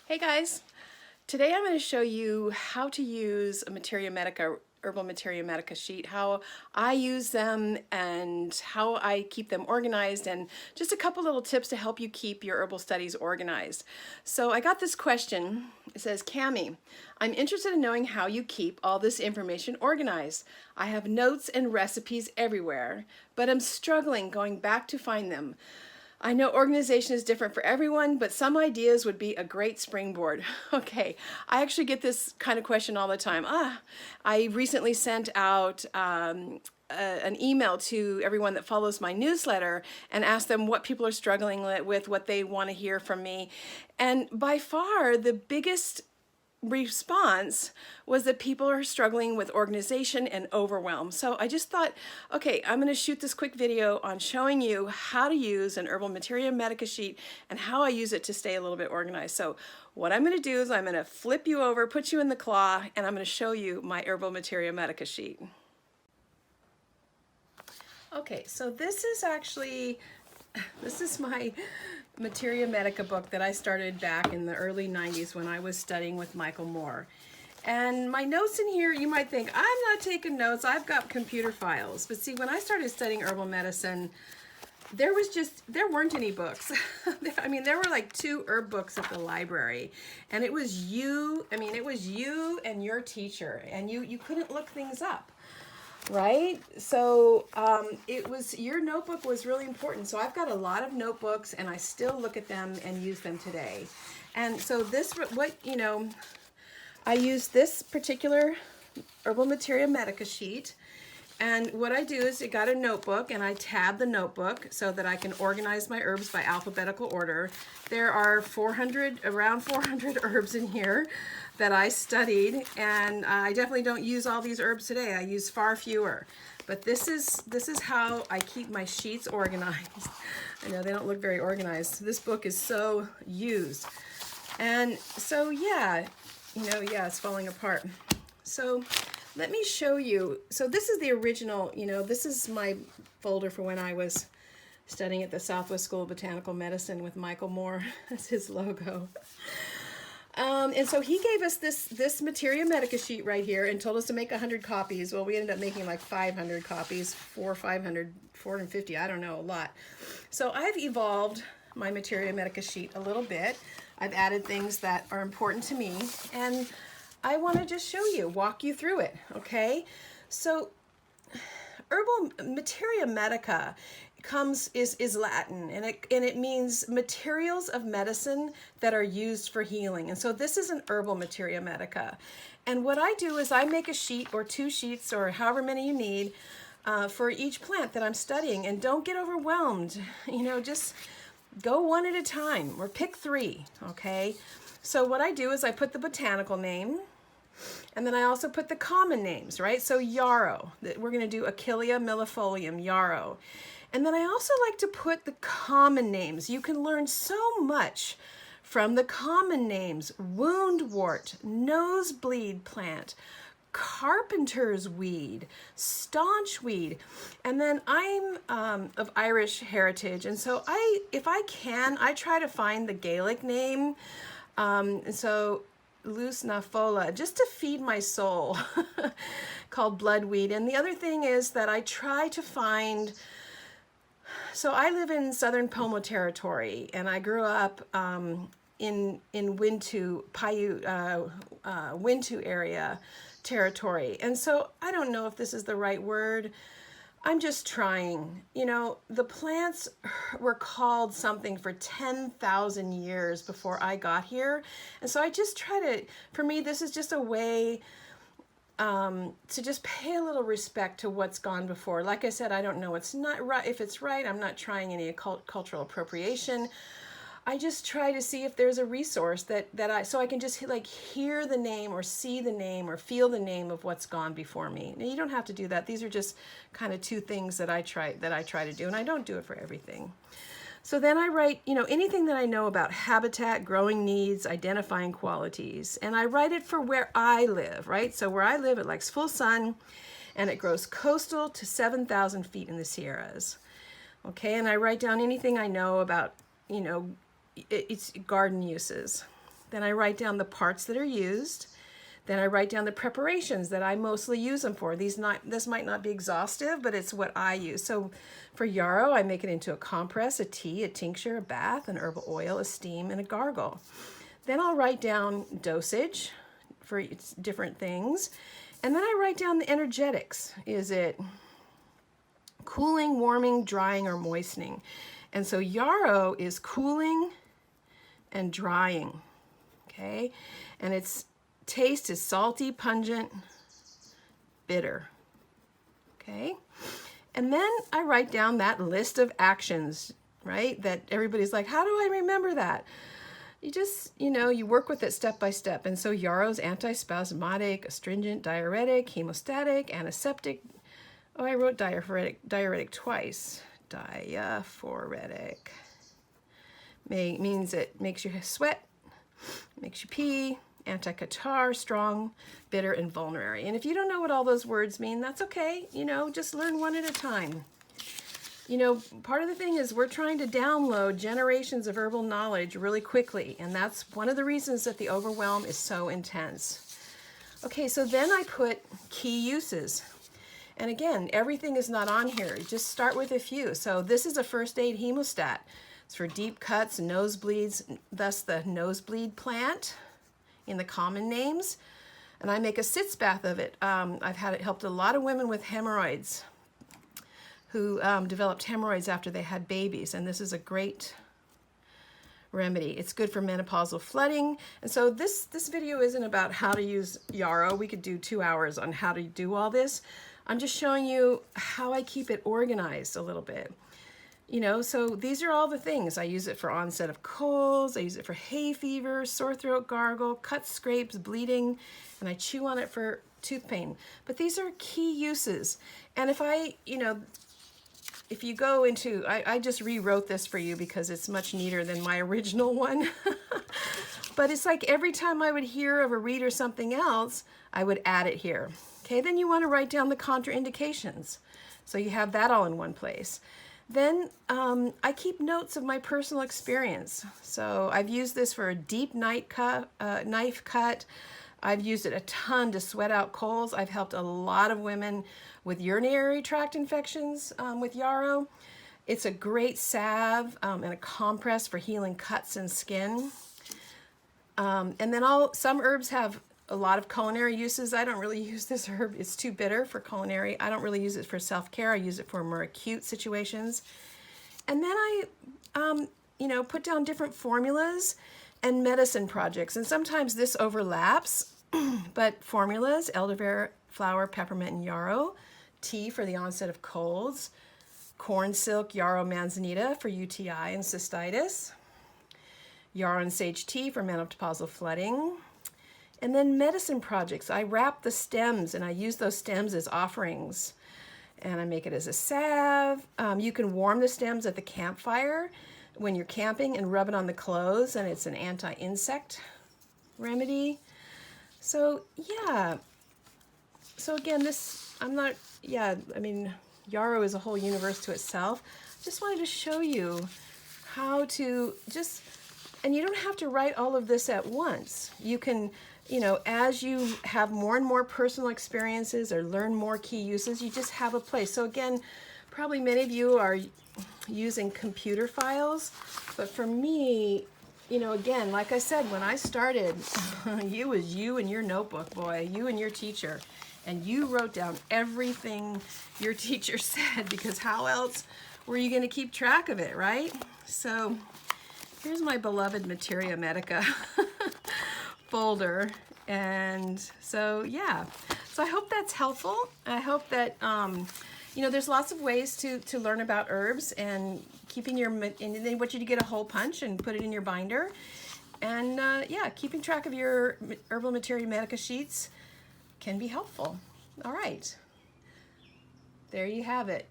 Hey guys, today I'm going to show you how to use a Materia Medica, Herbal Materia Medica sheet, how I use them and how I keep them organized, and just a couple little tips to help you keep your herbal studies organized. So I got this question. It says, Cami, I'm interested in knowing how you keep all this information organized. I have notes and recipes everywhere, but I'm struggling going back to find them. I know organization is different for everyone, but some ideas would be a great springboard. Okay, I actually get this kind of question all the time. I recently sent out an email to everyone that follows my newsletter and asked them what people are struggling with, what they want to hear from me. And by far, the biggest response was that people are struggling with organization and overwhelm. So I just thought, okay, I'm going to shoot this quick video on showing you how to use an Herbal Materia Medica sheet and how I use it to stay a little bit organized. So what I'm going to do is I'm going to flip you over, put you in the claw, and I'm going to show you my Herbal Materia Medica sheet. Okay, so this is my Materia Medica book that I started back in the early 90s when I was studying with Michael Moore. And my notes in here, you might think, I'm not taking notes, I've got computer files. But see, when I started studying herbal medicine, there weren't any books. I mean, there were like 2 herb books at the library. And it was you and your teacher, and you couldn't look things up. Right? So your notebook was really important. So I've got a lot of notebooks and I still look at them and use them today. And so I use this particular Herbal Materia Medica sheet. And what I do is I got a notebook and I tab the notebook so that I can organize my herbs by alphabetical order. There are around 400 herbs in here that I studied, and I definitely don't use all these herbs today. I use far fewer. But this is how I keep my sheets organized. I know they don't look very organized. This book is so used. And so yeah, it's falling apart. So let me show you. So this is the original, this is my folder for when I was studying at the Southwest School of Botanical Medicine with Michael Moore. That's his logo. And so he gave us this Materia Medica sheet right here and told us to make 100 copies. Well, we ended up making like 500 copies, 450, I don't know, a lot. So I've evolved my Materia Medica sheet a little bit. I've added things that are important to me, and I want to just walk you through it, okay? So Herbal Materia Medica is Latin, and it means materials of medicine that are used for healing. And so this is an Herbal Materia Medica. And what I do is I make a sheet or 2 sheets or however many you need for each plant that I'm studying. And don't get overwhelmed, just go one at a time or pick 3, okay? So what I do is I put the botanical name, and then I also put the common names, right? So yarrow, we're going to do Achillea millefolium, yarrow. And then I also like to put the common names. You can learn so much from the common names: woundwort, nosebleed plant, carpenter's weed, staunchweed. And then I'm of Irish heritage, and so if I can, I try to find the Gaelic name. And so Lus na fola, just to feed my soul, called bloodweed. And the other thing is that I try to find. So I live in southern Pomo territory, and I grew up in Wintu, Paiute, Wintu area territory. And so I don't know if this is the right word. I'm just trying. The plants were called something for 10,000 years before I got here. And so I just try to, for me, this is just a way to just pay a little respect to what's gone before. Like I said, I don't know it's not right. If it's right, I'm not trying any cultural appropriation. I just try to see if there's a resource so I can just hear the name or see the name or feel the name of what's gone before me. Now, you don't have to do that. These are just kind of 2 things that I try to do, and I don't do it for everything. So then I write, anything that I know about habitat, growing needs, identifying qualities. And I write it for where I live, right? So where I live, it likes full sun, and it grows coastal to 7,000 feet in the Sierras. Okay, and I write down anything I know about, its garden uses. Then I write down the parts that are used. Then I write down the preparations that I mostly use them for. This might not be exhaustive, but it's what I use. So for yarrow, I make it into a compress, a tea, a tincture, a bath, an herbal oil, a steam, and a gargle. Then I'll write down dosage for different things. And then I write down the energetics. Is it cooling, warming, drying, or moistening? And so yarrow is cooling and drying, okay? And its taste is salty, pungent, bitter, okay? And then I write down that list of actions, right? That everybody's like, how do I remember that? You just, you work with it step by step. And so yarrow's antispasmodic, astringent, diuretic, hemostatic, antiseptic. Oh, I wrote diuretic twice. Diaphoretic. Means it makes you sweat, makes you pee, anti-catarrh, strong, bitter, and vulnerary. And if you don't know what all those words mean, that's okay. Just learn one at a time. Part of the thing is we're trying to download generations of herbal knowledge really quickly, and that's one of the reasons that the overwhelm is so intense. Okay, so then I put key uses. And again, everything is not on here. Just start with a few. So this is a first aid hemostat. It's for deep cuts and nosebleeds, thus the nosebleed plant in the common names. And I make a sitz bath of it. I've had it helped a lot of women with hemorrhoids who developed hemorrhoids after they had babies. And this is a great remedy. It's good for menopausal flooding. And so this video isn't about how to use yarrow. We could do 2 hours on how to do all this. I'm just showing you how I keep it organized a little bit. So these are all the things. I use it for onset of colds. I use it for hay fever, sore throat, gargle, cuts, scrapes, bleeding, and I chew on it for tooth pain. But these are key uses. And if you go into, I just rewrote this for you because it's much neater than my original one. But it's like every time I would hear of a read or something else, I would add it here. Okay, then you want to write down the contraindications. So you have that all in one place. Then I keep notes of my personal experience. So I've used this for a deep knife cut. I've used it a ton to sweat out colds. I've helped a lot of women with urinary tract infections with yarrow. It's a great salve and a compress for healing cuts and skin. And then some herbs have a lot of culinary uses. I don't really use this herb. It's too bitter for culinary. I don't really use it for self-care. I use it for more acute situations. And then I, put down different formulas and medicine projects. And sometimes this overlaps, but formulas, elderberry, flower, peppermint, and yarrow. Tea for the onset of colds. Corn silk, yarrow, manzanita for UTI and cystitis. Yarrow and sage tea for menopausal flooding. And then medicine projects. I wrap the stems and I use those stems as offerings. And I make it as a salve. You can warm the stems at the campfire when you're camping and rub it on the clothes, and it's an anti-insect remedy. So yeah. So again, yarrow is a whole universe to itself. Just wanted to show you how to and you don't have to write all of this at once. You can, as you have more and more personal experiences or learn more key uses, you just have a place. So again, probably many of you are using computer files, but for me, again, like I said, when I started, you was you and your notebook, boy, you and your teacher, and you wrote down everything your teacher said, because how else were you going to keep track of it, right? So here's my beloved Materia Medica folder. And so, yeah. So I hope that's helpful. I hope that, there's lots of ways to learn about herbs, and keeping and they want you to get a hole punch and put it in your binder. And keeping track of your Herbal Materia Medica sheets can be helpful. All right. There you have it.